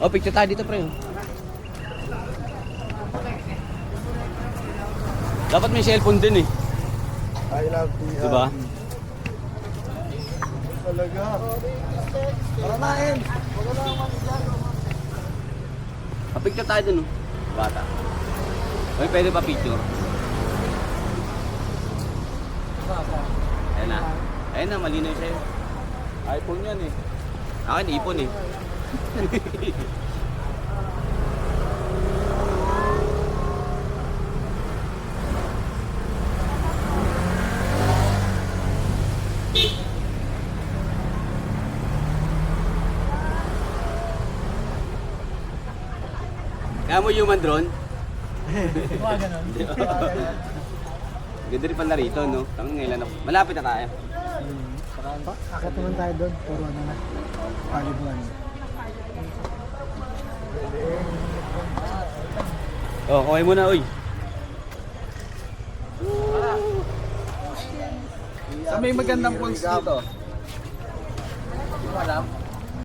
Oh, picture tayo dito, pre. Dapat may cellphone din eh. I love PRP. Diba? Talaga. Paramahin. Pa-picture tayo dun, oh. Bata. Okay, pwede pa picture. Ayan na. Ayan na, malinaw sa'yo. iPhone yan eh. Akin, ipon eh. Kaya mo human drone? Mga ganun. Ganda rin pala rito, no? Tangan ngayon lang. Malapit na tayo. Akit naman tayo doon. Puro ano na. Palibuan. Oh, kaway mo na, uy. Sa may magandang phones dito. Wala.